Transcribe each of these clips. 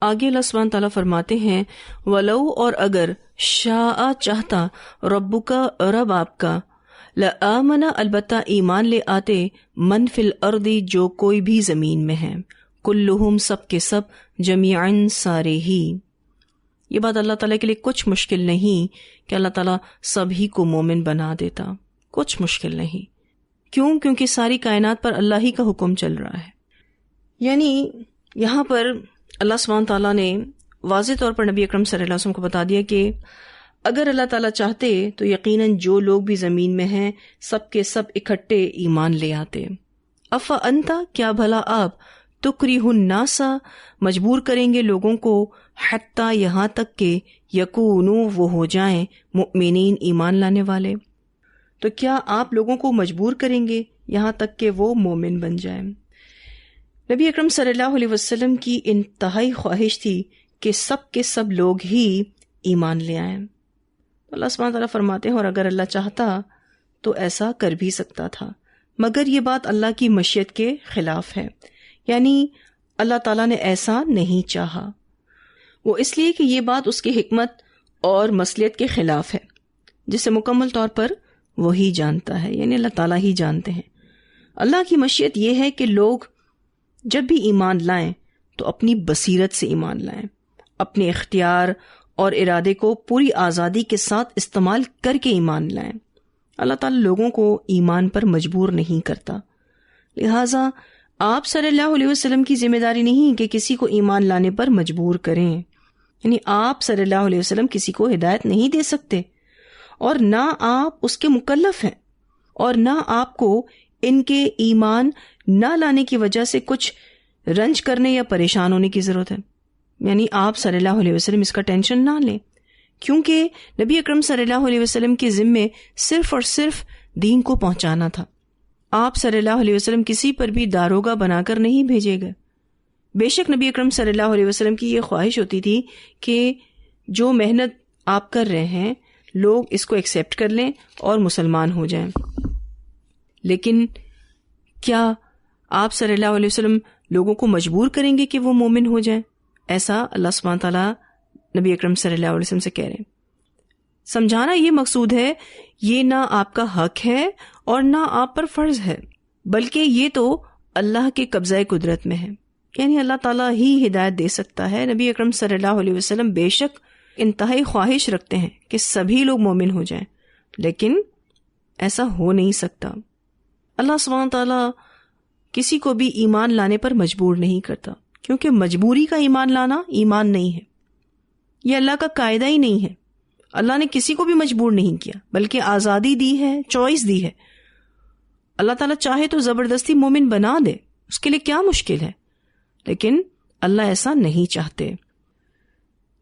آگے اللہ سبحانہ تعالیٰ فرماتے ہیں ولو اور اگر شاء چاہتا ربک رب آپ کا لآمن البتہ ایمان لے آتے من فی الارض جو کوئی بھی زمین میں ہے کلہم سب کے سب جمیعاً سارے ہی. یہ بات اللہ تعالیٰ کے لیے کچھ مشکل نہیں کہ اللہ تعالیٰ سبھی کو مومن بنا دیتا، کچھ مشکل نہیں. کیوں؟ کیونکہ ساری کائنات پر اللہ ہی کا حکم چل رہا ہے. یعنی یہاں پر اللہ سبحانہ تعالیٰ نے واضح طور پر نبی اکرم صلی اللہ علیہ وسلم کو بتا دیا کہ اگر اللہ تعالیٰ چاہتے تو یقیناً جو لوگ بھی زمین میں ہیں سب کے سب اکٹھے ایمان لے آتے. افا انتا کیا بھلا آپ تکریہ الناس مجبور کریں گے لوگوں کو حتی یہاں تک کہ یکونوا وہ ہو جائیں مؤمنین ایمان لانے والے. تو کیا آپ لوگوں کو مجبور کریں گے یہاں تک کہ وہ مومن بن جائیں؟ نبی اکرم صلی اللہ علیہ وسلم کی انتہائی خواہش تھی کہ سب کے سب لوگ ہی ایمان لے آئیں. اللہ سبحانہ تعالیٰ فرماتے ہیں اور اگر اللہ چاہتا تو ایسا کر بھی سکتا تھا، مگر یہ بات اللہ کی مشیت کے خلاف ہے. یعنی اللہ تعالیٰ نے ایسا نہیں چاہا، وہ اس لیے کہ یہ بات اس کی حکمت اور مصلحت کے خلاف ہے جسے مکمل طور پر وہی جانتا ہے، یعنی اللہ تعالیٰ ہی جانتے ہیں. اللہ کی مشیت یہ ہے کہ لوگ جب بھی ایمان لائیں تو اپنی بصیرت سے ایمان لائیں، اپنے اختیار اور ارادے کو پوری آزادی کے ساتھ استعمال کر کے ایمان لائیں. اللہ تعالیٰ لوگوں کو ایمان پر مجبور نہیں کرتا، لہٰذا آپ صلی اللہ علیہ وسلم کی ذمہ داری نہیں کہ کسی کو ایمان لانے پر مجبور کریں. یعنی آپ صلی اللہ علیہ وسلم کسی کو ہدایت نہیں دے سکتے، اور نہ آپ اس کے مکلف ہیں، اور نہ آپ کو ان کے ایمان نہ لانے کی وجہ سے کچھ رنج کرنے یا پریشان ہونے کی ضرورت ہے. یعنی آپ صلی اللہ علیہ وسلم اس کا ٹینشن نہ لیں، کیونکہ نبی اکرم صلی اللہ علیہ وسلم کے ذمے صرف اور صرف دین کو پہنچانا تھا. آپ صلی اللہ علیہ وسلم کسی پر بھی داروغہ بنا کر نہیں بھیجے گئے. بے شک نبی اکرم صلی اللہ علیہ وسلم کی یہ خواہش ہوتی تھی کہ جو محنت آپ کر رہے ہیں لوگ اس کو ایکسیپٹ کر لیں اور مسلمان ہو جائیں. لیکن کیا آپ صلی اللہ علیہ وسلم لوگوں کو مجبور کریں گے کہ وہ مومن ہو جائیں؟ ایسا اللہ سبحانہ تعالیٰ نبی اکرم صلی اللہ علیہ وسلم سے کہہ رہے ہیں. سمجھانا یہ مقصود ہے، یہ نہ آپ کا حق ہے اور نہ آپ پر فرض ہے، بلکہ یہ تو اللہ کے قبضہ قدرت میں ہے. یعنی اللہ تعالیٰ ہی ہدایت دے سکتا ہے. نبی اکرم صلی اللہ علیہ وسلم بے شک انتہائی خواہش رکھتے ہیں کہ سبھی لوگ مومن ہو جائیں، لیکن ایسا ہو نہیں سکتا. اللہ سبحانہ تعالیٰ کسی کو بھی ایمان لانے پر مجبور نہیں کرتا، کیونکہ مجبوری کا ایمان لانا ایمان نہیں ہے، یہ اللہ کا قاعدہ ہی نہیں ہے. اللہ نے کسی کو بھی مجبور نہیں کیا، بلکہ آزادی دی ہے، چوائس دی ہے. اللہ تعالیٰ چاہے تو زبردستی مومن بنا دے، اس کے لیے کیا مشکل ہے، لیکن اللہ ایسا نہیں چاہتے.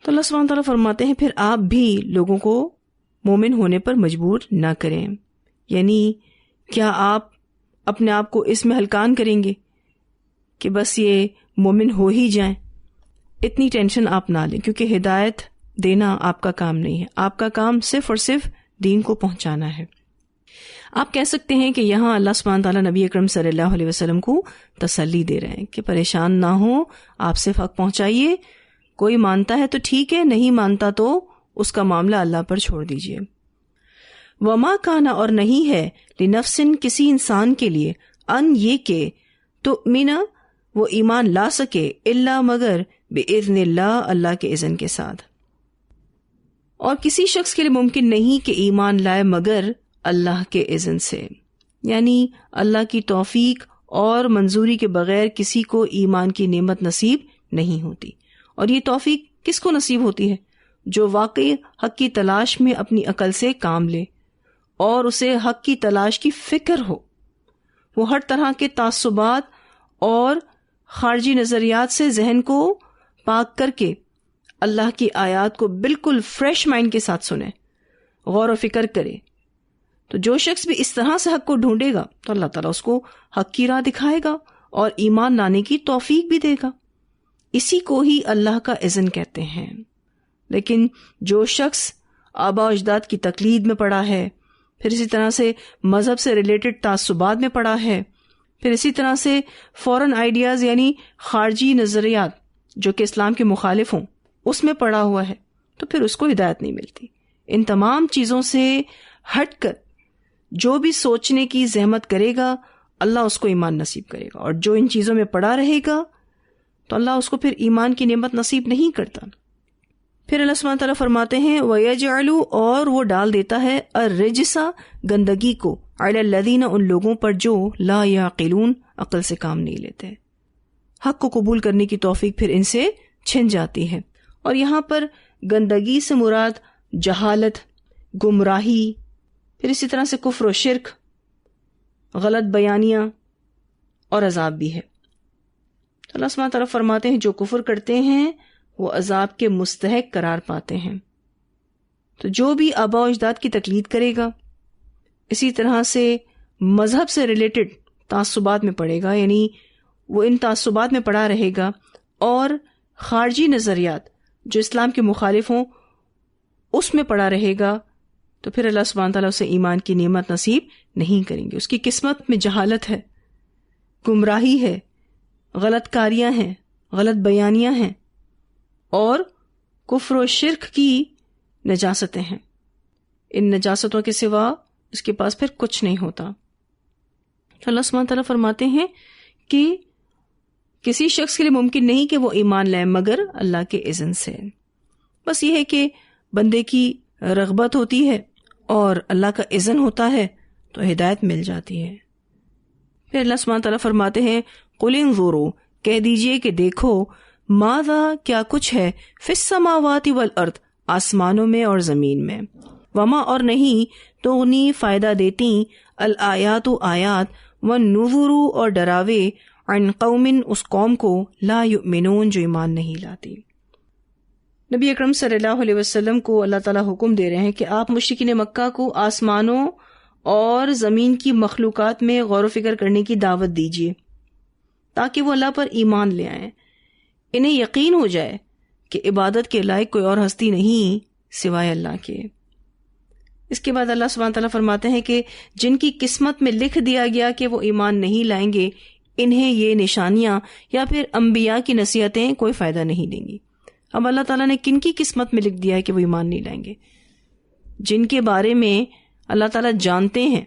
تو اللہ سبحانہ تعالیٰ فرماتے ہیں پھر آپ بھی لوگوں کو مومن ہونے پر مجبور نہ کریں. یعنی کیا آپ اپنے آپ کو اس میں ہلکان کریں گے کہ بس یہ مومن ہو ہی جائیں؟ اتنی ٹینشن آپ نہ لیں، کیونکہ ہدایت دینا آپ کا کام نہیں ہے. آپ کا کام صرف اور صرف دین کو پہنچانا ہے. آپ کہہ سکتے ہیں کہ یہاں اللہ سبحانہ تعالیٰ نبی اکرم صلی اللہ علیہ وسلم کو تسلی دے رہے ہیں کہ پریشان نہ ہو، آپ صرف حق پہنچائیے. کوئی مانتا ہے تو ٹھیک ہے، نہیں مانتا تو اس کا معاملہ اللہ پر چھوڑ دیجیے. وما کانا اور نہیں ہے لنفسن کسی انسان کے لیے ان یہ کہ تؤمن وہ ایمان لا سکے الا مگر باذن اللہ اللہ کے اذن کے ساتھ. اور کسی شخص کے لیے ممکن نہیں کہ ایمان لائے مگر اللہ کے اذن سے. یعنی اللہ کی توفیق اور منظوری کے بغیر کسی کو ایمان کی نعمت نصیب نہیں ہوتی. اور یہ توفیق کس کو نصیب ہوتی ہے؟ جو واقعی حق کی تلاش میں اپنی عقل سے کام لے اور اسے حق کی تلاش کی فکر ہو. وہ ہر طرح کے تعصبات اور خارجی نظریات سے ذہن کو پاک کر کے اللہ کی آیات کو بالکل فریش مائنڈ کے ساتھ سنے، غور و فکر کرے. تو جو شخص بھی اس طرح سے حق کو ڈھونڈے گا تو اللہ تعالیٰ اس کو حق کی راہ دکھائے گا اور ایمان لانے کی توفیق بھی دے گا. اسی کو ہی اللہ کا اذن کہتے ہیں. لیکن جو شخص آباء و اجداد کی تقلید میں پڑا ہے، پھر اسی طرح سے مذہب سے ریلیٹڈ تعصبات میں پڑا ہے، پھر اسی طرح سے فورن آئیڈیاز یعنی خارجی نظریات جو کہ اسلام کے مخالف ہوں اس میں پڑا ہوا ہے تو پھر اس کو ہدایت نہیں ملتی. ان تمام چیزوں سے ہٹ کر جو بھی سوچنے کی زحمت کرے گا اللہ اس کو ایمان نصیب کرے گا، اور جو ان چیزوں میں پڑا رہے گا تو اللہ اس کو پھر ایمان کی نعمت نصیب نہیں کرتا. پھر اللہ سبحانہ تعالیٰ فرماتے ہیں وَيَجْعَلُ اور وہ ڈال دیتا ہے الرجسا گندگی کو علی الذین ان لوگوں پر جو لا یعقلون عقل سے کام نہیں لیتے. حق کو قبول کرنے کی توفیق پھر ان سے چھن جاتی ہے. اور یہاں پر گندگی سے مراد جہالت، گمراہی، پھر اسی طرح سے کفر و شرک، غلط بیانیاں اور عذاب بھی ہے. اللہ سبحانہ تعالیٰ فرماتے ہیں جو کفر کرتے ہیں وہ عذاب کے مستحق قرار پاتے ہیں. تو جو بھی آباء و اجداد کی تقلید کرے گا، اسی طرح سے مذہب سے ریلیٹڈ تعصبات میں پڑے گا، یعنی وہ ان تعصبات میں پڑا رہے گا، اور خارجی نظریات جو اسلام کے مخالف ہوں اس میں پڑا رہے گا، تو پھر اللہ سبحانہ تعالیٰ اسے ایمان کی نعمت نصیب نہیں کریں گے. اس کی قسمت میں جہالت ہے، گمراہی ہے، غلط کاریاں ہیں، غلط بیانیاں ہیں، اور کفر و شرک کی نجاستیں ہیں. ان نجاستوں کے سوا اس کے پاس پھر کچھ نہیں ہوتا. تو اللہ سبحانہ تعالیٰ فرماتے ہیں کہ کسی شخص کے لیے ممکن نہیں کہ وہ ایمان لائے مگر اللہ کے اذن سے. بس یہ ہے کہ بندے کی رغبت ہوتی ہے اور اللہ کا اذن ہوتا ہے تو ہدایت مل جاتی ہے. پھر اللہ سبحانہ تعالیٰ فرماتے ہیں قُلِ انظُرُوا کہہ دیجئے کہ دیکھو ماذا کیا کچھ ہے فی السماوات والارض آسمانوں میں اور زمین میں، وما اور نہیں تغنی فائدہ دیتی الآیات آیات والنذر اور ڈراوے عن قوم اس قوم کو لا یؤمنون جو ایمان نہیں لاتی. نبی اکرم صلی اللہ علیہ وسلم کو اللہ تعالیٰ حکم دے رہے ہیں کہ آپ مشرکین مکہ کو آسمانوں اور زمین کی مخلوقات میں غور و فکر کرنے کی دعوت دیجیے تاکہ وہ اللہ پر ایمان لے آئیں. انہیں یقین ہو جائے کہ عبادت کے لائق کوئی اور ہستی نہیں سوائے اللہ کے. اس کے بعد اللہ سبحانہ تعالیٰ فرماتے ہیں کہ جن کی قسمت میں لکھ دیا گیا کہ وہ ایمان نہیں لائیں گے انہیں یہ نشانیاں یا پھر انبیاء کی نصیحتیں کوئی فائدہ نہیں دیں گی. اب اللہ تعالیٰ نے کن کی قسمت میں لکھ دیا ہے کہ وہ ایمان نہیں لائیں گے؟ جن کے بارے میں اللہ تعالیٰ جانتے ہیں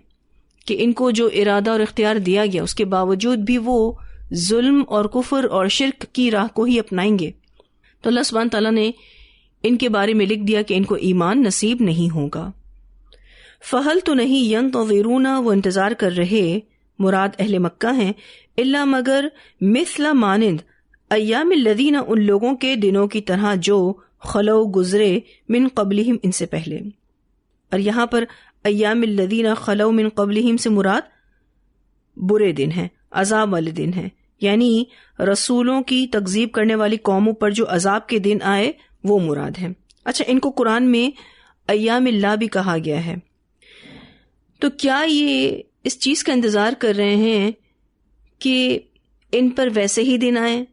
کہ ان کو جو ارادہ اور اختیار دیا گیا اس کے باوجود بھی وہ ظلم اور کفر اور شرک کی راہ کو ہی اپنائیں گے، تو اللہ سبحانہ تعالیٰ نے ان کے بارے میں لکھ دیا کہ ان کو ایمان نصیب نہیں ہوگا. فہل تو نہیں ینتظرون وہ انتظار کر رہے، مراد اہل مکہ ہیں، الا مگر مثل مانند ایام الذین ان لوگوں کے دنوں کی طرح جو خلو گزرے من قبلہم ان سے پہلے. اور یہاں پر ایام الذین خلو من قبلہم سے مراد برے دن ہیں، عذاب والے دن ہیں، یعنی رسولوں کی تکذیب کرنے والی قوموں پر جو عذاب کے دن آئے وہ مراد ہیں. اچھا، ان کو قرآن میں ایام اللہ بھی کہا گیا ہے، تو کیا یہ اس چیز کا انتظار کر رہے ہیں کہ ان پر ویسے ہی دن آئیں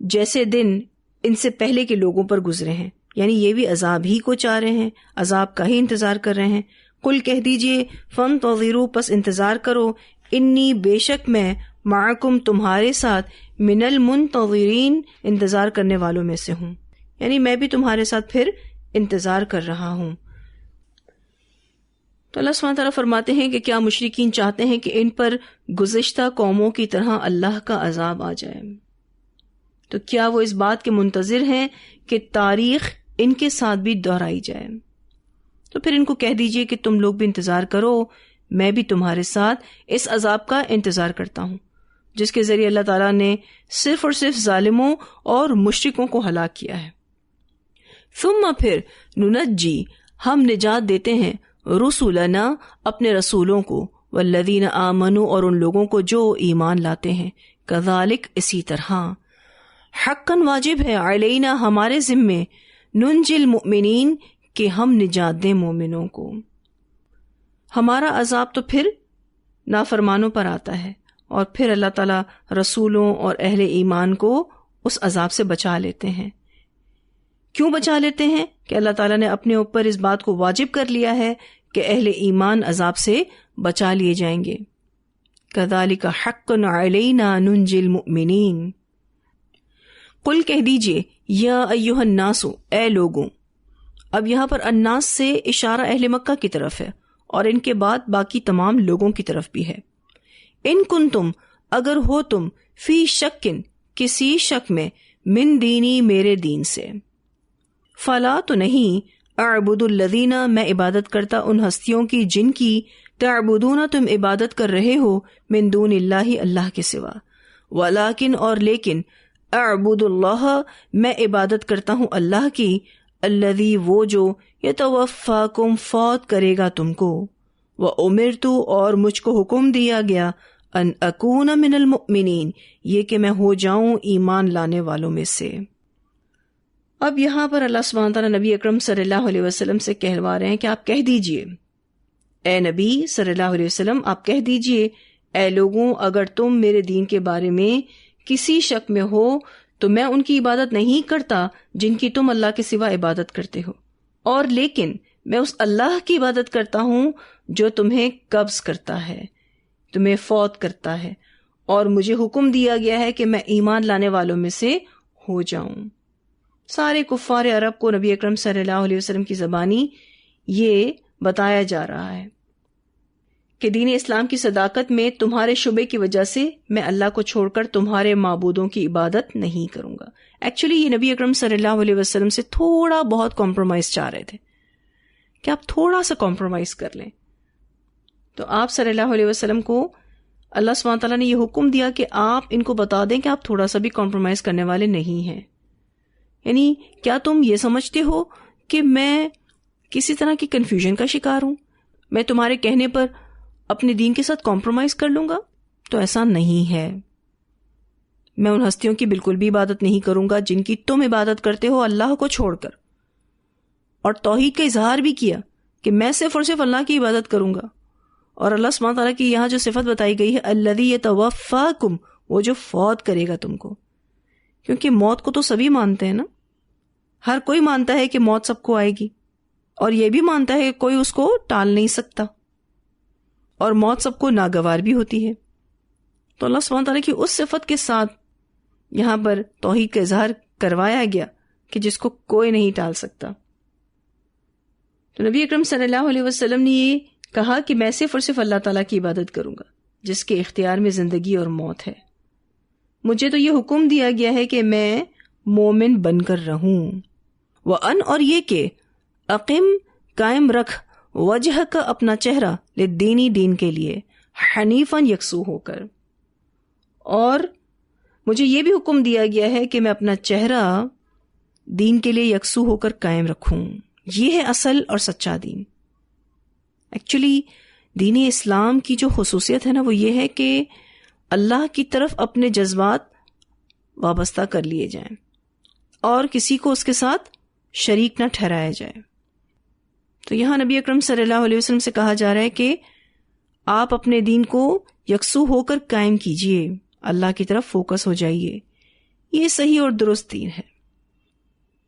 جیسے دن ان سے پہلے کے لوگوں پر گزرے ہیں؟ یعنی یہ بھی عذاب ہی کو چاہ رہے ہیں، عذاب کا ہی انتظار کر رہے ہیں. قل کہہ دیجئے فانتظروا پس انتظار کرو، انی بے شک میں معکم تمہارے ساتھ من المنتظرین انتظار کرنے والوں میں سے ہوں، یعنی میں بھی تمہارے ساتھ پھر انتظار کر رہا ہوں. تو اللہ سبحانہ تعالیٰ فرماتے ہیں کہ کیا مشرکین چاہتے ہیں کہ ان پر گزشتہ قوموں کی طرح اللہ کا عذاب آ جائے؟ تو کیا وہ اس بات کے منتظر ہیں کہ تاریخ ان کے ساتھ بھی دہرائی جائے؟ تو پھر ان کو کہہ دیجئے کہ تم لوگ بھی انتظار کرو، میں بھی تمہارے ساتھ اس عذاب کا انتظار کرتا ہوں جس کے ذریعے اللہ تعالیٰ نے صرف اور صرف ظالموں اور مشرکوں کو ہلاک کیا ہے. ثم پھر ننجی ہم نجات دیتے ہیں رسولنا اپنے رسولوں کو، والذین آمنوا اور ان لوگوں کو جو ایمان لاتے ہیں، کذالک اسی طرح، حقاً واجب ہے علینا ہمارے ذمے، ننجی المؤمنین کہ ہم نجات دیں مومنوں کو. ہمارا عذاب تو پھر نافرمانوں پر آتا ہے اور پھر اللہ تعالیٰ رسولوں اور اہل ایمان کو اس عذاب سے بچا لیتے ہیں. کیوں بچا لیتے ہیں؟ کہ اللہ تعالیٰ نے اپنے اوپر اس بات کو واجب کر لیا ہے کہ اہل ایمان عذاب سے بچا لیے جائیں گے. کذالک حقا علینا ننجی المؤمنین. قل کہہ دیجئے یا ایھا الناس، اے لوگوں. اب یہاں پر الناس سے اشارہ اہل مکہ کی طرف ہے اور ان کے بعد باقی تمام لوگوں کی طرف بھی ہے. ان کنتم، اگر ہو تم، فی شکن، کسی شک میں، من دینی، میرے دین سے، فلا، تو نہیں، اعبد الذین، میں عبادت کرتا ان ہستیوں کی جن کی تعبدون، تم عبادت کر رہے ہو، من دون اللہ، اللہ کے سوا، ولیکن، اور لیکن، اعبد اللہ، میں عبادت کرتا ہوں اللہ کی، الذی، وہ جو، یتوفاکم، فوت کرے گا تم کو، وامرت، اور مجھ کو حکم دیا گیا، ان اکون من المؤمنین، یہ کہ میں ہو جاؤں ایمان لانے والوں میں سے. اب یہاں پر اللہ سبحانہ تعالیٰ نبی اکرم صلی اللہ علیہ وسلم سے کہلوا رہے ہیں کہ آپ کہہ دیجئے، اے نبی صلی اللہ علیہ وسلم، آپ کہہ دیجئے، اے لوگوں، اگر تم میرے دین کے بارے میں کسی شک میں ہو تو میں ان کی عبادت نہیں کرتا جن کی تم اللہ کے سوا عبادت کرتے ہو، اور لیکن میں اس اللہ کی عبادت کرتا ہوں جو تمہیں قبض کرتا ہے، تمہیں فوت کرتا ہے، اور مجھے حکم دیا گیا ہے کہ میں ایمان لانے والوں میں سے ہو جاؤں. سارے کفار عرب کو نبی اکرم صلی اللہ علیہ وسلم کی زبانی یہ بتایا جا رہا ہے کہ دین اسلام کی صداقت میں تمہارے شبے کی وجہ سے میں اللہ کو چھوڑ کر تمہارے معبودوں کی عبادت نہیں کروں گا. ایکچولی یہ نبی اکرم صلی اللہ علیہ وسلم سے تھوڑا بہت کمپرومائز چاہ رہے تھے کہ آپ تھوڑا سا کمپرومائز کر لیں. تو آپ صلی اللہ علیہ وسلم کو اللہ سبحانہ تعالیٰ نے یہ حکم دیا کہ آپ ان کو بتا دیں کہ آپ تھوڑا سا بھی کمپرومائز کرنے والے نہیں ہیں. یعنی کیا تم یہ سمجھتے ہو کہ میں کسی طرح کی کنفیوژن کا شکار ہوں؟ میں تمہارے کہنے پر اپنے دین کے ساتھ کمپرومائز کر لوں گا؟ تو ایسا نہیں ہے. میں ان ہستیوں کی بالکل بھی عبادت نہیں کروں گا جن کی تم عبادت کرتے ہو اللہ کو چھوڑ کر. اور توحید کا اظہار بھی کیا کہ میں صرف اور صرف اللہ کی عبادت کروں گا. اور اللہ سبحانہ تعالیٰ کی یہاں جو صفت بتائی گئی ہے، الذی یتوفاکم، وہ جو فوت کرے گا تم کو. کیونکہ موت کو تو سبھی مانتے ہیں نا، ہر کوئی مانتا ہے کہ موت سب کو آئے گی، اور یہ بھی مانتا ہے کہ کوئی اس کو ٹال نہیں سکتا، اور موت سب کو ناگوار بھی ہوتی ہے. تو اللہ سبحانہ تعالیٰ کی اس صفت کے ساتھ یہاں پر توحید کا اظہار کروایا گیا کہ جس کو کوئی نہیں ٹال سکتا. تو نبی اکرم صلی اللہ علیہ وسلم نے یہ کہا کہ میں صرف اور صرف اللہ تعالیٰ کی عبادت کروں گا جس کے اختیار میں زندگی اور موت ہے. مجھے تو یہ حکم دیا گیا ہے کہ میں مومن بن کر رہوں. وَأَنْ، اور یہ کہ اقم، قائم رکھ، وجہ کا، اپنا چہرہ، للدینی، دین کے لیے، حنیفاً، یکسو ہو کر. اور مجھے یہ بھی حکم دیا گیا ہے کہ میں اپنا چہرہ دین کے لیے یکسو ہو کر قائم رکھوں. یہ ہے اصل اور سچا دین. ایکچولی دین اسلام کی جو خصوصیت ہے نا، وہ یہ ہے کہ اللہ کی طرف اپنے جذبات وابستہ کر لیے جائیں اور کسی کو اس کے ساتھ شریک نہ ٹھہرایا جائے. تو یہاں نبی اکرم صلی اللہ علیہ وسلم سے کہا جا رہا ہے کہ آپ اپنے دین کو یکسو ہو کر قائم کیجئے، اللہ کی طرف فوکس ہو جائیے. یہ صحیح اور درست دین ہے.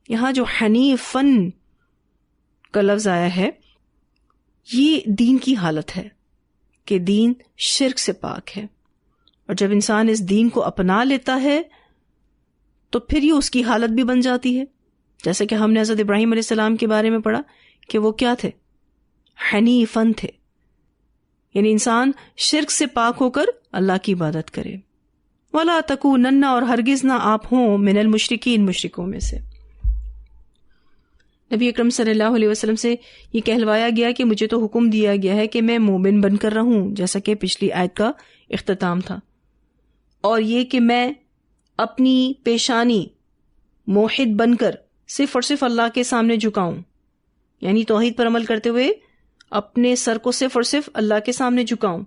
یہاں جو حنیفن کا لفظ آیا ہے، یہ دین کی حالت ہے کہ دین شرک سے پاک ہے، اور جب انسان اس دین کو اپنا لیتا ہے تو پھر یہ اس کی حالت بھی بن جاتی ہے. جیسے کہ ہم نے حضرت ابراہیم علیہ السلام کے بارے میں پڑھا کہ وہ کیا تھے؟ حنیفن تھے. یعنی انسان شرک سے پاک ہو کر اللہ کی عبادت کرے. وَلَا تَكُونَنَّ، اور ہرگز نہ آپ ہوں، من المشرکین، مشرکوں میں سے. نبی اکرم صلی اللہ علیہ وسلم سے یہ کہلوایا گیا کہ مجھے تو حکم دیا گیا ہے کہ میں مومن بن کر رہوں، جیسا کہ پچھلی آیت کا اختتام تھا، اور یہ کہ میں اپنی پیشانی موحد بن کر صرف اور صرف اللہ کے سامنے جھکاؤں. یعنی توحید پر عمل کرتے ہوئے اپنے سر کو صرف اور صرف اللہ کے سامنے جھکاؤں،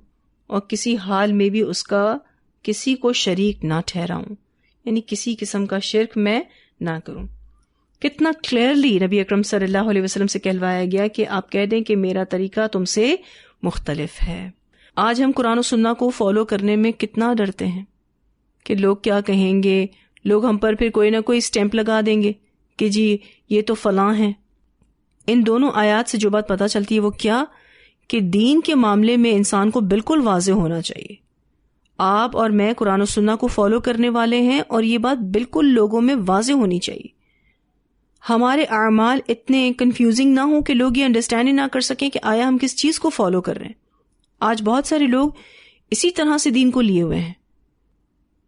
اور کسی حال میں بھی اس کا کسی کو شریک نہ ٹھہراؤں. یعنی کسی قسم کا شرک میں نہ کروں. کتنا کلیئرلی نبی اکرم صلی اللہ علیہ وسلم سے کہلوایا گیا کہ آپ کہہ دیں کہ میرا طریقہ تم سے مختلف ہے. آج ہم قرآن و سنت کو فالو کرنے میں کتنا ڈرتے ہیں کہ لوگ کیا کہیں گے، لوگ ہم پر پھر کوئی نہ کوئی اسٹیمپ لگا دیں گے کہ جی یہ تو فلاں ہیں. ان دونوں آیات سے جو بات پتہ چلتی ہے وہ کیا، کہ دین کے معاملے میں انسان کو بالکل واضح ہونا چاہیے. آپ اور میں قرآن و سنت کو فالو کرنے والے ہیں، اور یہ بات بالکل لوگوں میں واضح ہونی چاہیے. ہمارے اعمال اتنے کنفیوزنگ نہ ہوں کہ لوگ یہ انڈرسٹینڈ ہی نہ کر سکیں کہ آیا ہم کس چیز کو فالو کر رہے ہیں. آج بہت سارے لوگ اسی طرح سے دین کو لیے ہوئے ہیں،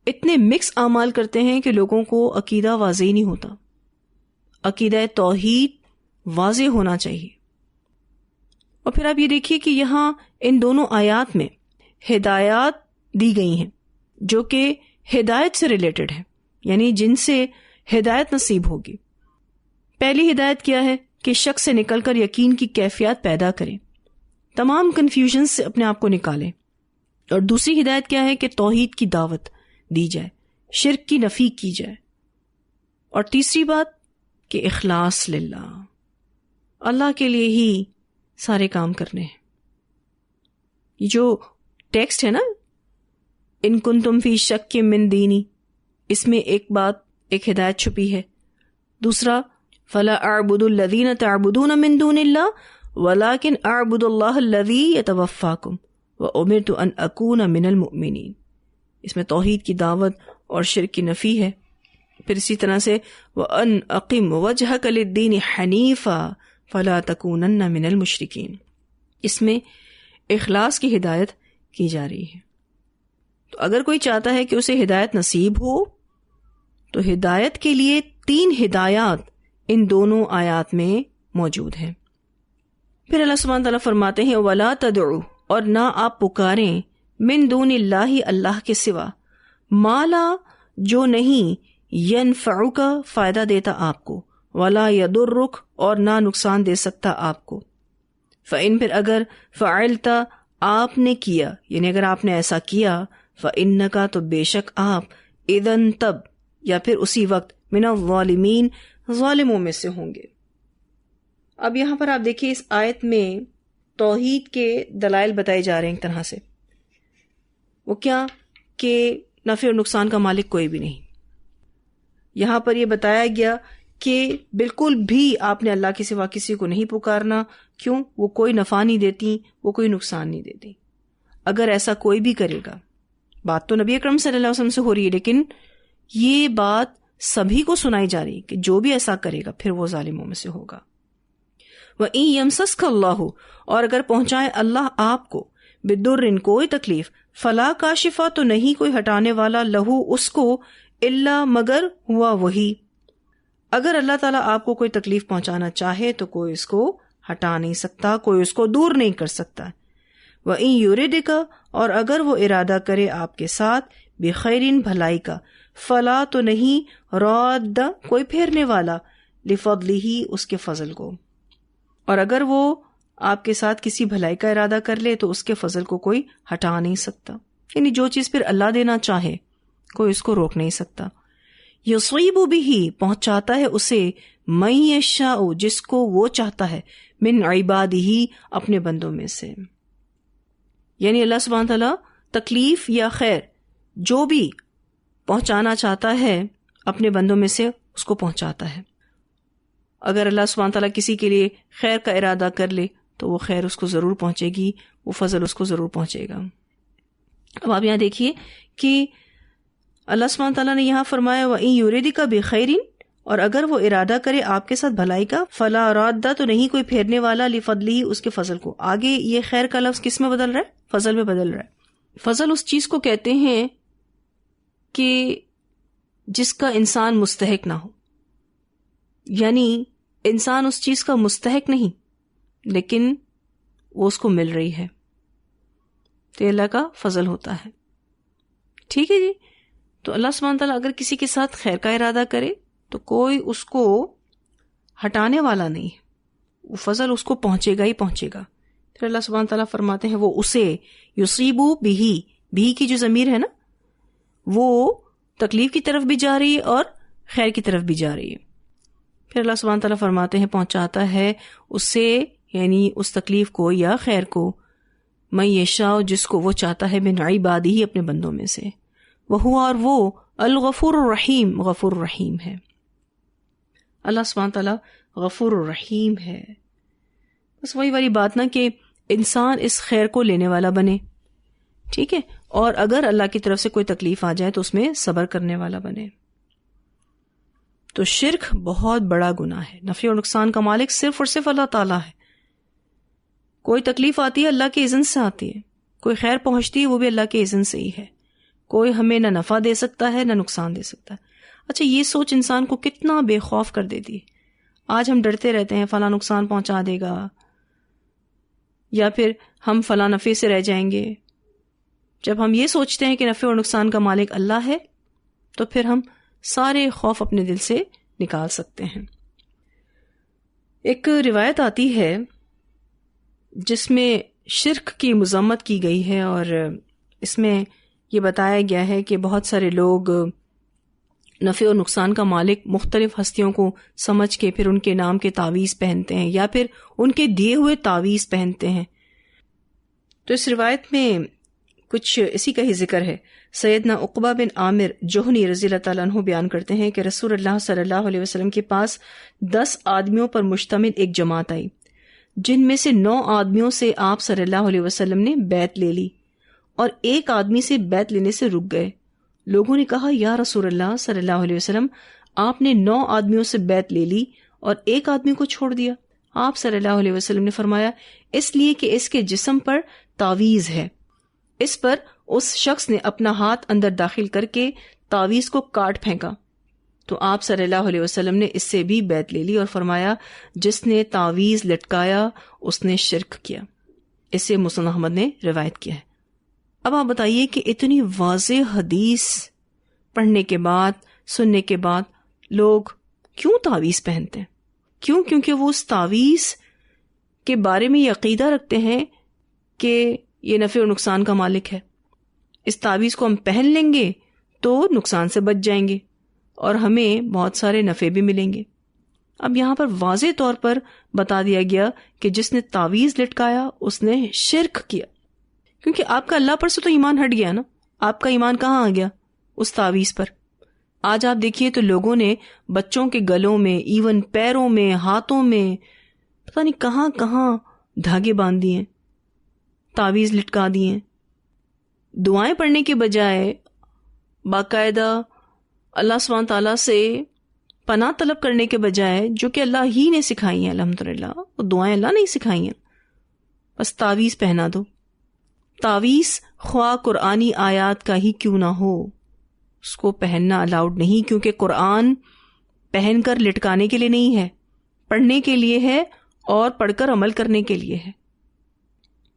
اتنے مکس اعمال کرتے ہیں کہ لوگوں کو عقیدہ واضح ہی نہیں ہوتا. عقیدہ توحید واضح ہونا چاہیے. اور پھر آپ یہ دیکھیے کہ یہاں ان دونوں آیات میں ہدایات دی گئی ہیں جو کہ ہدایت سے ریلیٹڈ ہے، یعنی جن سے ہدایت نصیب ہوگی. پہلی ہدایت کیا ہے کہ شک سے نکل کر یقین کی کیفیت پیدا کریں، تمام کنفیوژن سے اپنے آپ کو نکالیں. اور دوسری ہدایت کیا ہے کہ توحید کی دعوت دی جائے، شرک کی نفی کی جائے. اور تیسری بات کہ اخلاص للہ، اللہ کے لیے ہی سارے کام کرنے ہیں. یہ جو ٹیکسٹ ہے نا، ان کنتم فی شک من دینی، اس میں ایک بات، ایک ہدایت چھپی ہے. دوسرا فلا اعبد الذین تعبدون من دون اللہ ولکن اعبد اللہ الذی یتوفاکم وامرت ان اکون من المؤمنین. اس میں توحید کی دعوت اور شرک کی نفی ہے. پھر اسی طرح سے وَأَنْ أَقِمْ وَجْهَكَ لِلدِّينِ حَنِيفًا فَلَا تَكُونَنَّ مِنَ الْمُشْرِكِينَ. اس میں اخلاص کی ہدایت کی جا رہی ہے. تو اگر کوئی چاہتا ہے کہ اسے ہدایت نصیب ہو تو ہدایت کے لیے 3 ہدایات ان دونوں آیات میں موجود ہیں. پھر اللہ سبحانہ تعالیٰ فرماتے ہیں وَلَا تَدْعُوا، اور نہ آپ پکاریں من دون اللہ، اللہ کے سوا، مالا، جو نہیں، ینفعک، فائدہ دیتا آپ کو، ولا یضرک، اور نہ نقصان دے سکتا آپ کو. فإن، پھر اگر، فعلت، آپ نے کیا، یعنی اگر آپ نے ایسا کیا، فإنک، تو بے شک آپ، اذن، تب، یا پھر اسی وقت، من الظالمین، ظالموں میں سے ہوں گے. اب یہاں پر آپ دیکھیے اس آیت میں توحید کے دلائل بتائے جا رہے ہیں ایک طرح سے. وہ کیا کہ نفع اور نقصان کا مالک کوئی بھی نہیں. یہاں پر یہ بتایا گیا کہ بالکل بھی آپ نے اللہ کے سوا کسی کو نہیں پکارنا. کیوں؟ وہ کوئی نفع نہیں دیتی، وہ کوئی نقصان نہیں دیتی. اگر ایسا کوئی بھی کرے گا، بات تو نبی اکرم صلی اللہ علیہ وسلم سے ہو رہی ہے، لیکن یہ بات سبھی کو سنائی جا رہی ہے کہ جو بھی ایسا کرے گا پھر وہ ظالموں میں سے ہوگا. وَإِن يَمْسَسْكَ اللَّهُ، اور اگر پہنچائے اللہ آپ کو، بِالضُّرٍ، کوئی تکلیف، فلا کاشفہ، تو نہیں کوئی ہٹانے والا، لہو، اس کو، الا، مگر، ہوا، وہی. اگر اللہ تعالیٰ آپ کو کوئی تکلیف پہنچانا چاہے تو کوئی اس کو ہٹا نہیں سکتا، کوئی اس کو دور نہیں کر سکتا. وَإِن يُرِدْكَ، اور اگر وہ ارادہ کرے آپ کے ساتھ، بِخَيْرٍ، بھلائی کا، فلا، تو نہیں، راد، کوئی پھیرنے والا، لِفَضْلِهِ، اس کے فضل کو. اور اگر وہ آپ کے ساتھ کسی بھلائی کا ارادہ کر لے تو اس کے فضل کو کوئی ہٹا نہیں سکتا. یعنی جو چیز پھر اللہ دینا چاہے کوئی اس کو روک نہیں سکتا. یصیب بہ، پہنچاتا ہے اسے، من یشاء، جس کو وہ چاہتا ہے، من عبادہ، اپنے بندوں میں سے. یعنی اللہ سبحانہ تعالیٰ تکلیف یا خیر جو بھی پہنچانا چاہتا ہے اپنے بندوں میں سے اس کو پہنچاتا ہے. اگر اللہ سبحانہ تعالیٰ کسی کے لیے خیر کا ارادہ کر لے تو وہ خیر اس کو ضرور پہنچے گی، وہ فضل اس کو ضرور پہنچے گا. اب آپ یہاں دیکھیے کہ اللہ سبحانہ تعالیٰ نے یہاں فرمایا وَإِن يُرِدْكَ بِخَيْرٍ، اور اگر وہ ارادہ کرے آپ کے ساتھ بھلائی کا، فَلَا رَادَّ، تو نہیں کوئی پھیرنے والا، لِفَضْلِهِ، اس کے فضل کو. آگے یہ خیر کا لفظ کس میں بدل رہا ہے؟ فضل میں بدل رہا ہے. فضل اس چیز کو کہتے ہیں کہ جس کا انسان مستحق نہ ہو، یعنی انسان اس چیز کا مستحق نہیں لیکن وہ اس کو مل رہی ہے، تو یہ اللہ کا فضل ہوتا ہے. ٹھیک ہے جی. تو اللہ سبحانہ تعالیٰ اگر کسی کے ساتھ خیر کا ارادہ کرے تو کوئی اس کو ہٹانے والا نہیں، وہ فضل اس کو پہنچے گا ہی پہنچے گا. پھر اللہ سبحانہ تعالیٰ فرماتے ہیں وہ اسے، یصیبو بہی، بھی کی جو ضمیر ہے نا وہ تکلیف کی طرف بھی جا رہی ہے اور خیر کی طرف بھی جا رہی ہے. پھر اللہ سبحانہ تعالیٰ فرماتے ہیں پہنچاتا ہے اسے، یعنی اس تکلیف کو یا خیر کو، من یشاء، جس کو وہ چاہتا ہے، من عبادہ، اپنے بندوں میں سے. وہ، اور وہ، الغفور الرحیم، غفور الرحیم ہے. اللہ سبحانہ تعالیٰ غفور الرحیم ہے. بس وہی والی بات نا کہ انسان اس خیر کو لینے والا بنے. ٹھیک ہے. اور اگر اللہ کی طرف سے کوئی تکلیف آ جائے تو اس میں صبر کرنے والا بنے۔ تو شرک بہت بڑا گناہ ہے۔ نفع اور نقصان کا مالک صرف اور صرف اللہ تعالیٰ ہے۔ کوئی تکلیف آتی ہے اللہ کے اذن سے آتی ہے، کوئی خیر پہنچتی ہے وہ بھی اللہ کے اذن سے ہی ہے۔ کوئی ہمیں نہ نفع دے سکتا ہے نہ نقصان دے سکتا ہے۔ اچھا، یہ سوچ انسان کو کتنا بے خوف کر دیتی ہے۔ آج ہم ڈرتے رہتے ہیں فلاں نقصان پہنچا دے گا، یا پھر ہم فلاں نفع سے رہ جائیں گے۔ جب ہم یہ سوچتے ہیں کہ نفع اور نقصان کا مالک اللہ ہے تو پھر ہم سارے خوف اپنے دل سے نکال سکتے ہیں۔ ایک روایت آتی ہے جس میں شرک کی مذمت کی گئی ہے، اور اس میں یہ بتایا گیا ہے کہ بہت سارے لوگ نفع اور نقصان کا مالک مختلف ہستیوں کو سمجھ کے پھر ان کے نام کے تعویذ پہنتے ہیں یا پھر ان کے دیے ہوئے تعویذ پہنتے ہیں۔ تو اس روایت میں کچھ اسی کا ہی ذکر ہے۔ سیدنا عقبہ بن عامر جوہنی رضی اللہ تعالیٰ عنہ بیان کرتے ہیں کہ رسول اللہ صلی اللہ علیہ وسلم کے پاس 10 آدمیوں پر مشتمل ایک جماعت آئی، جن میں سے 9 آدمیوں سے آپ صلی اللہ علیہ وسلم نے بیعت لے لی اور ایک آدمی سے بیعت لینے سے رک گئے۔ لوگوں نے کہا، یا رسول اللہ صلی اللہ علیہ وسلم، آپ نے 9 آدمیوں سے بیعت لے لی اور ایک آدمی کو چھوڑ دیا۔ آپ صلی اللہ علیہ وسلم نے فرمایا، اس لیے کہ اس کے جسم پر تعویذ ہے۔ اس پر اس شخص نے اپنا ہاتھ اندر داخل کر کے تعویذ کو کاٹ پھینکا، تو آپ صلی اللہ علیہ وسلم نے اس سے بھی بیعت لے لی اور فرمایا، جس نے تعویذ لٹکایا اس نے شرک کیا۔ اسے مسند احمد نے روایت کیا ہے۔ اب آپ بتائیے کہ اتنی واضح حدیث پڑھنے کے بعد، سننے کے بعد لوگ کیوں تعویذ پہنتے ہیں؟ کیوں؟ کیونکہ وہ اس تعویذ کے بارے میں یہ عقیدہ رکھتے ہیں کہ یہ نفع و نقصان کا مالک ہے۔ اس تعویذ کو ہم پہن لیں گے تو نقصان سے بچ جائیں گے اور ہمیں بہت سارے نفع بھی ملیں گے۔ اب یہاں پر واضح طور پر بتا دیا گیا کہ جس نے تعویذ لٹکایا اس نے شرک کیا، کیونکہ آپ کا اللہ پر سے تو ایمان ہٹ گیا نا۔ آپ کا ایمان کہاں آ گیا؟ اس تعویذ پر۔ آج آپ دیکھیے تو لوگوں نے بچوں کے گلوں میں، ایون پیروں میں، ہاتھوں میں، پتہ نہیں کہاں کہاں دھاگے باندھ دیے، تعویذ لٹکا دیے۔ دعائیں پڑھنے کے بجائے باقاعدہ اللہ سبحانہ تعالیٰ سے پناہ طلب کرنے کے بجائے، جو کہ اللہ ہی نے سکھائی ہیں، الحمدللہ وہ دعائیں اللہ نے سکھائی ہیں، بس تعویذ پہنا دو۔ تعویذ خواہ قرآنی آیات کا ہی کیوں نہ ہو، اس کو پہننا الاؤڈ نہیں، کیونکہ قرآن پہن کر لٹکانے کے لیے نہیں ہے، پڑھنے کے لیے ہے اور پڑھ کر عمل کرنے کے لیے ہے۔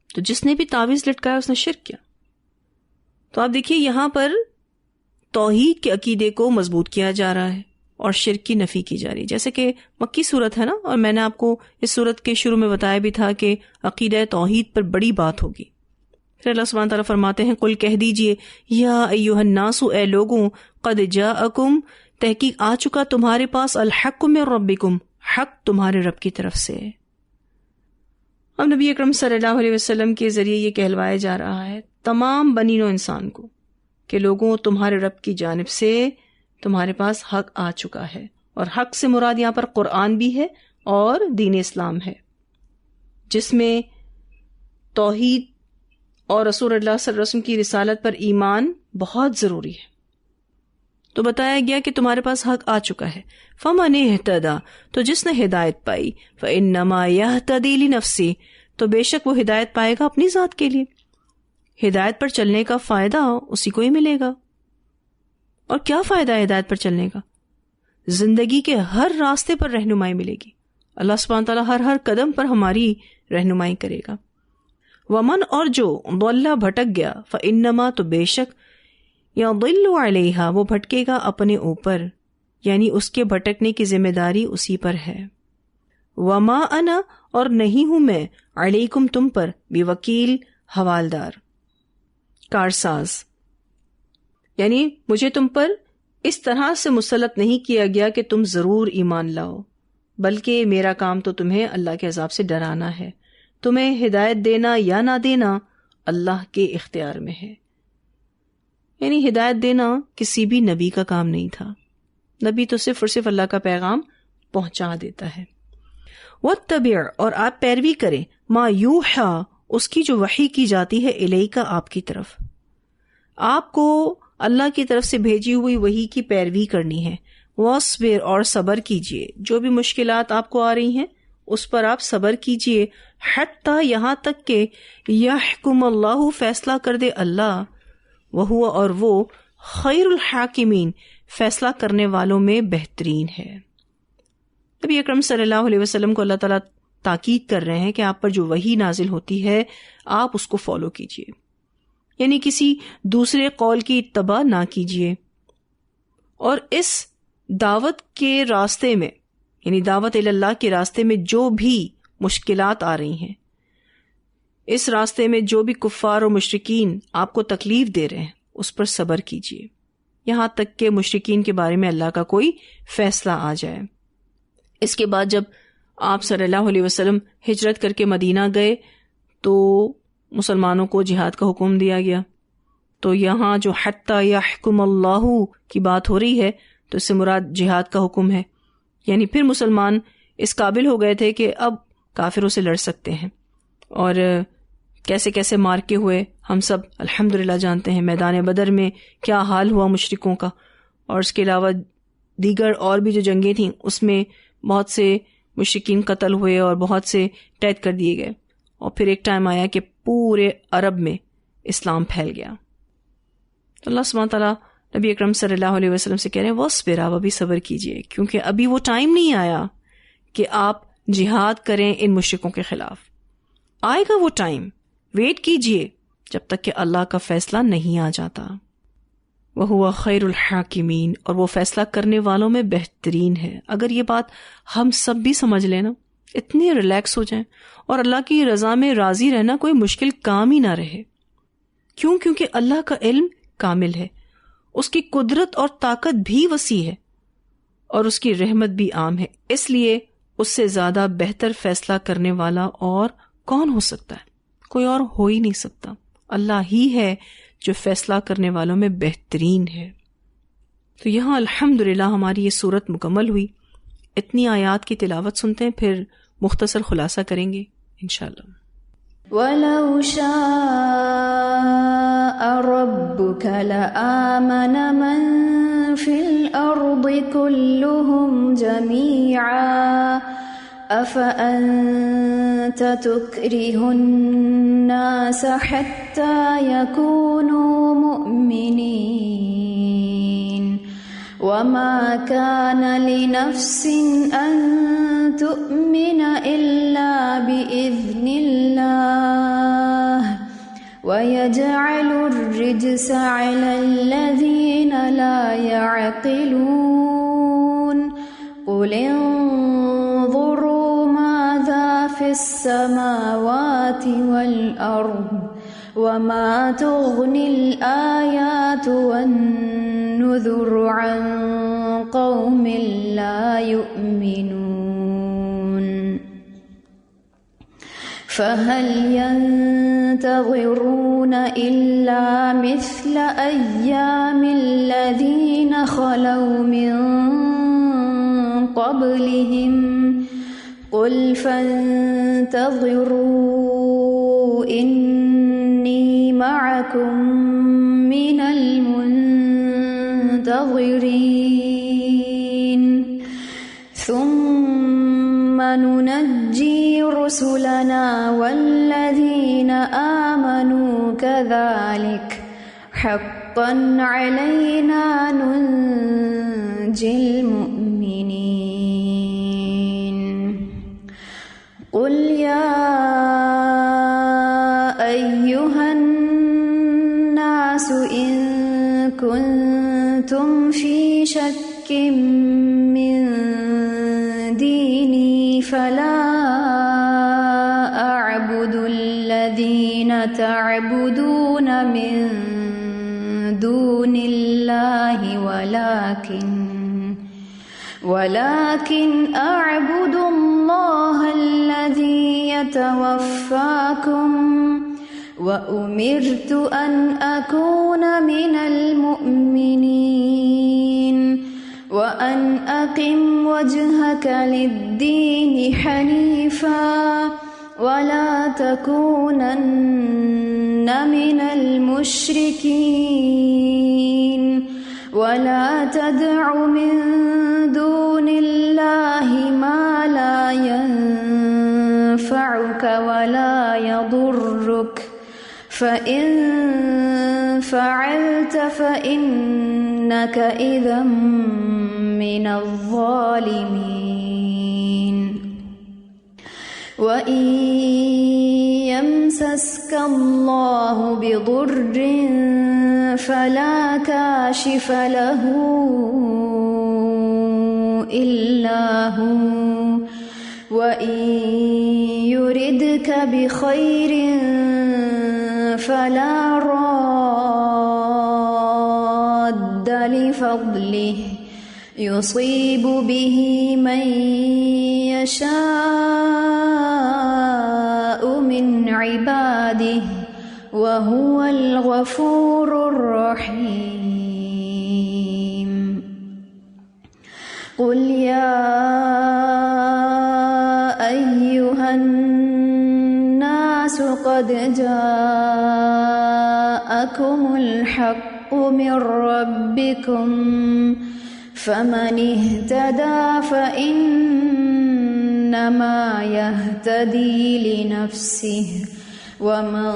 تو جس نے بھی تعویذ لٹکایا اس نے شرک کیا۔ تو آپ دیکھیے یہاں پر توحید کے عقیدے کو مضبوط کیا جا رہا ہے اور شرک کی نفی کی جا رہی ہے، جیسے کہ مکی صورت ہے نا، اور میں نے آپ کو اس صورت کے شروع میں بتایا بھی تھا کہ عقیدہ توحید پر بڑی بات ہوگی۔ پھر اللہ سبحانہ تعالیٰ فرماتے ہیں، قل کہہ دیجئے، یا ایھا الناس، اے لوگوں، قد جاءکم، تحقیق آ چکا تمہارے پاس، الحق من ربکم، حق تمہارے رب کی طرف سے۔ اب نبی اکرم صلی اللہ علیہ وسلم کے ذریعے یہ کہلوایا جا رہا ہے تمام بنی نوع انسان کو کہ لوگوں، تمہارے رب کی جانب سے تمہارے پاس حق آ چکا ہے، اور حق سے مراد یہاں پر قرآن بھی ہے اور دین اسلام ہے، جس میں توحید اور رسول اللہ صلی اللہ علیہ وسلم کی رسالت پر ایمان بہت ضروری ہے۔ تو بتایا گیا کہ تمہارے پاس حق آ چکا ہے۔ فمن اہتدی، تو جس نے ہدایت پائی، فانما یہتدی لنفسہ، تو بے شک وہ ہدایت پائے گا اپنی ذات کے لیے۔ ہدایت پر چلنے کا فائدہ اسی کو ہی ملے گا۔ اور کیا فائدہ ہے ہدایت پر چلنے کا؟ زندگی کے ہر راستے پر رہنمائی ملے گی، اللہ سبحانہ تعالیٰ ہر قدم پر ہماری رہنمائی کرے گا۔ ومن، اور جو ضل، بھٹک گیا، فانما، تو بے شک یضل علیہا، وہ بھٹکے گا اپنے اوپر، یعنی اس کے بھٹکنے کی ذمہ داری اسی پر ہے۔ وما انا، اور نہیں ہوں میں، علیکم، تم پر، بوکیل، حوالدار، کارساز، یعنی مجھے تم پر اس طرح سے مسلط نہیں کیا گیا کہ تم ضرور ایمان لاؤ، بلکہ میرا کام تو تمہیں اللہ کے عذاب سے ڈرانا ہے۔ تمہیں ہدایت دینا یا نہ دینا اللہ کے اختیار میں ہے، یعنی ہدایت دینا کسی بھی نبی کا کام نہیں تھا، نبی تو صرف اور صرف اللہ کا پیغام پہنچا دیتا ہے۔ واتبع، اور آپ پیروی کریں، ما یوحا، اس کی جو وحی کی جاتی ہے، الیک، آپ کی طرف۔ آپ کو اللہ کی طرف سے بھیجی ہوئی وحی کی پیروی کرنی ہے. واصبر، اور صبر کیجیے. جو بھی مشکلات آپ کو آ رہی ہیں اس پر آپ صبر کیجیے. حتی، یہاں تک کہ یحکم اللہ، فیصلہ کر دے اللہ. وہو، اور وہ خیر الحاکمین، فیصلہ کرنے والوں میں بہترین ہے. نبی اکرم صلی اللہ علیہ وسلم کو اللہ تعالیٰ تاکید کر رہے ہیں کہ آپ پر جو وحی نازل ہوتی ہے آپ اس کو فالو کیجیے، یعنی کسی دوسرے قول کی اتباع نہ کیجیے. اور اس دعوت کے راستے میں، یعنی دعوت اللہ کے راستے میں جو بھی مشکلات آ رہی ہیں، اس راستے میں جو بھی کفار و مشرکین آپ کو تکلیف دے رہے ہیں اس پر صبر کیجیے یہاں تک کہ مشرکین کے بارے میں اللہ کا کوئی فیصلہ آ جائے. اس کے بعد جب آپ صلی اللہ علیہ وسلم ہجرت کر کے مدینہ گئے تو مسلمانوں کو جہاد کا حکم دیا گیا. تو یہاں جو حتی یحکم اللہ کی بات ہو رہی ہے تو اس سے مراد جہاد کا حکم ہے. یعنی پھر مسلمان اس قابل ہو گئے تھے کہ اب کافروں سے لڑ سکتے ہیں. اور کیسے کیسے مارکے ہوئے ہم سب الحمدللہ جانتے ہیں. میدان بدر میں کیا حال ہوا مشرکوں کا، اور اس کے علاوہ دیگر اور بھی جو جنگیں تھیں اس میں بہت سے مشرکین قتل ہوئے اور بہت سے قید کر دیے گئے. اور پھر ایک ٹائم آیا کہ پورے عرب میں اسلام پھیل گیا. تو اللہ سبحانہ تعالیٰ نبی اکرم صلی اللہ علیہ وسلم سے کہہ رہے ہیں وَاصْبِرْ، آپ ابھی صبر کیجئے، کیونکہ ابھی وہ ٹائم نہیں آیا کہ آپ جہاد کریں ان مشرکوں کے خلاف. آئے گا وہ ٹائم، ویٹ کیجئے جب تک کہ اللہ کا فیصلہ نہیں آ جاتا. وَهُوَ خَيْرُ الْحَاكِمِينَ، اور وہ فیصلہ کرنے والوں میں بہترین ہے. اگر یہ بات ہم سب بھی سمجھ لیں نا، اتنے ریلیکس ہو جائیں اور اللہ کی رضا میں راضی رہنا کوئی مشکل کام ہی نہ رہے. کیوں؟ کیونکہ اللہ کا علم کامل ہے، اس کی قدرت اور طاقت بھی وسیع ہے، اور اس کی رحمت بھی عام ہے. اس لیے اس سے زیادہ بہتر فیصلہ کرنے والا اور کون ہو سکتا ہے؟ کوئی اور ہو ہی نہیں سکتا. اللہ ہی ہے جو فیصلہ کرنے والوں میں بہترین ہے. تو یہاں الحمدللہ ہماری یہ صورت مکمل ہوئی. اتنی آیات کی تلاوت سنتے ہیں، پھر مختصر خلاصہ کریں گے انشاءاللہ. وَلَوْ شَاءَ رَبُّكَ لَآمَنَ مَن فِي الْأَرْضِ كُلُّهُمْ جَمِيعًا أَفَأَنْتَ تُكْرِهُ النَّاسَ حَتَّى يَكُونُوا مُؤْمِنِينَ وَمَا كَانَ لِنَفْسٍ أَن تُؤْمِنَ إِلَّا بِإِذْنِ اللَّهِ وَيَجْعَلُ الرِّجْسَ عَلَى الَّذِينَ لَا يَعْقِلُونَ قُلِ انظُرُوا مَاذَا فِي السَّمَاوَاتِ وَالْأَرْضِ وَمَا تُغْنِي الْآيَاتُ وَالنُّذُرُ عَن قَوْمٍ لَا يُؤْمِنُونَ فَهَلْ يَنتَظِرُونَ إِلَّا مِثْلَ أَيَّامِ الَّذِينَ خَلَوْا مِن قَبْلِهِمْ قُلْ فَانتَظِرُوا إِنِّي مَعَكُمْ مِنَ الْمُنتَظِرِينَ ثُمَّ نُنَجِّي رُسُلَنَا وَالَّذِينَ آمَنُوا كَذَلِكَ حَقًّا عَلَيْنَا نُنْجِي الْمُؤْمِنِينَ قُلْ يَا أَيُّهَا النَّاسُ إِن كُنتُمْ فِي شَكٍّ مِّن دِينِي فَلَا أَعْبُدُ الَّذِينَ تَعْبُدُونَ مِن دُونِ اللَّهِ ولكن أعبد الله الذي يتوفاكم وأمرت أن أكون من المؤمنين وأن أقم وجهك للدين حنيفا ولا تكونن من المشركين ولا تدع من دون الله ما لا ينفعك ولا يضرك فإن فعلت فإنك إذا من الظالمين وإن يمسسك الله بضر فلا كاشف له إلا هو وإن يردك بخير فلا راد لفضله يصيب به من يشاء من عباده وهو الغفور الرحيم قل يا أيها الناس قد جاءكم الحق من ربكم فمن اهتدى فإنما يهتدي لنفسه ومن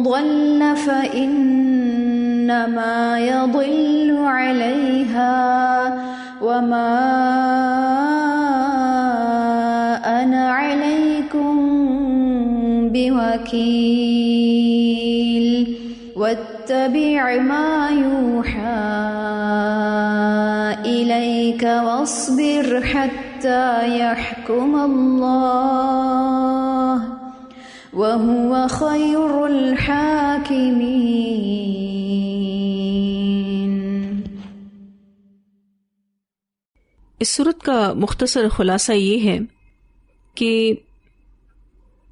ضل فإنما يضل عليها وما أنا عليكم بوكيل واتبع ما يوحى إليك واصبر حتى يحكم الله وهو خير الحاكمين۔ اس صورت کا مختصر خلاصہ یہ ہے کہ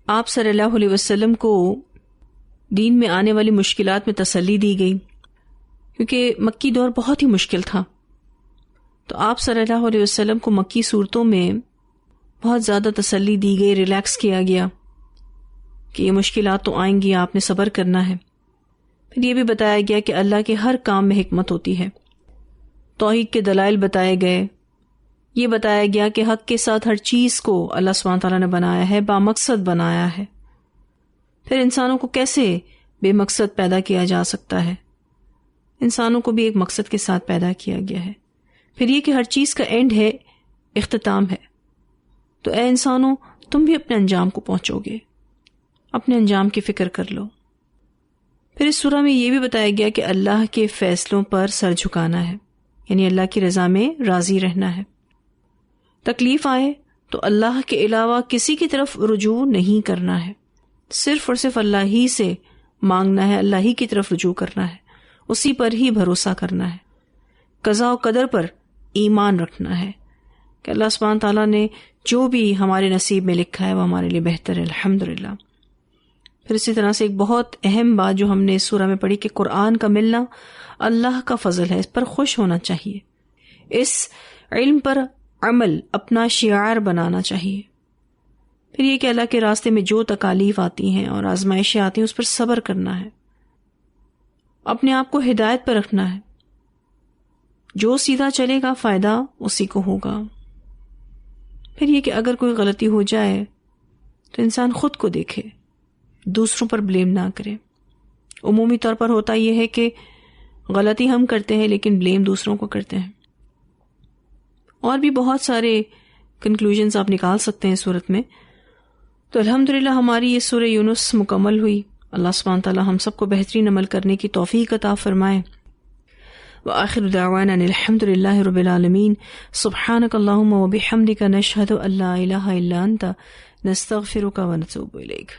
آپ صلی اللہ علیہ وسلم کو دین میں آنے والی مشکلات میں تسلی دی گئی، کیونکہ مکی دور بہت ہی مشکل تھا، تو آپ صلی اللہ علیہ وسلم کو مکی صورتوں میں بہت زیادہ تسلی دی گئی، ریلیکس کیا گیا کہ یہ مشکلات تو آئیں گی، آپ نے صبر کرنا ہے۔ پھر یہ بھی بتایا گیا کہ اللہ کے ہر کام میں حکمت ہوتی ہے، توحید کے دلائل بتائے گئے، یہ بتایا گیا کہ حق کے ساتھ ہر چیز کو اللہ سبحانہ تعالیٰ نے بنایا ہے، بامقصد بنایا ہے۔ پھر انسانوں کو کیسے بے مقصد پیدا کیا جا سکتا ہے، انسانوں کو بھی ایک مقصد کے ساتھ پیدا کیا گیا ہے۔ پھر یہ کہ ہر چیز کا اینڈ ہے، اختتام ہے، تو اے انسانوں تم بھی اپنے انجام کو پہنچو گے، اپنے انجام کی فکر کر لو۔ پھر اس سورہ میں یہ بھی بتایا گیا کہ اللہ کے فیصلوں پر سر جھکانا ہے، یعنی اللہ کی رضا میں راضی رہنا ہے۔ تکلیف آئے تو اللہ کے علاوہ کسی کی طرف رجوع نہیں کرنا ہے، صرف اور صرف اللہ ہی سے مانگنا ہے، اللہ ہی کی طرف رجوع کرنا ہے، اسی پر ہی بھروسہ کرنا ہے، قضاء و قدر پر ایمان رکھنا ہے کہ اللہ سبحانہ تعالیٰ نے جو بھی ہمارے نصیب میں لکھا ہے وہ ہمارے لیے بہتر ہے، الحمدللہ۔ پھر اسی طرح سے ایک بہت اہم بات جو ہم نے اس سورہ میں پڑھی کہ قرآن کا ملنا اللہ کا فضل ہے، اس پر خوش ہونا چاہیے، اس علم پر عمل اپنا شعار بنانا چاہیے۔ پھر یہ کہ اللہ کے راستے میں جو تکالیف آتی ہیں اور آزمائشیں آتی ہیں اس پر صبر کرنا ہے، اپنے آپ کو ہدایت پر رکھنا ہے، جو سیدھا چلے گا فائدہ اسی کو ہوگا۔ پھر یہ کہ اگر کوئی غلطی ہو جائے تو انسان خود کو دیکھے، دوسروں پر بلیم نہ کرے۔ عمومی طور پر ہوتا یہ ہے کہ غلطی ہم کرتے ہیں لیکن بلیم دوسروں کو کرتے ہیں۔ اور بھی بہت سارے کنکلوژنز آپ نکال سکتے ہیں صورت میں۔ تو الحمدللہ ہماری یہ سورہ یونس مکمل ہوئی۔ اللہ سبحانہ تعالی ہم سب کو بہترین عمل کرنے کی توفیق عطا فرمائے۔ وآخر دعوانا الحمد للہ رب العالمین۔ سبحانک اللہم وبحمدک نشہد ان لا الہ الا انت نستغفرک ونتوب الیک۔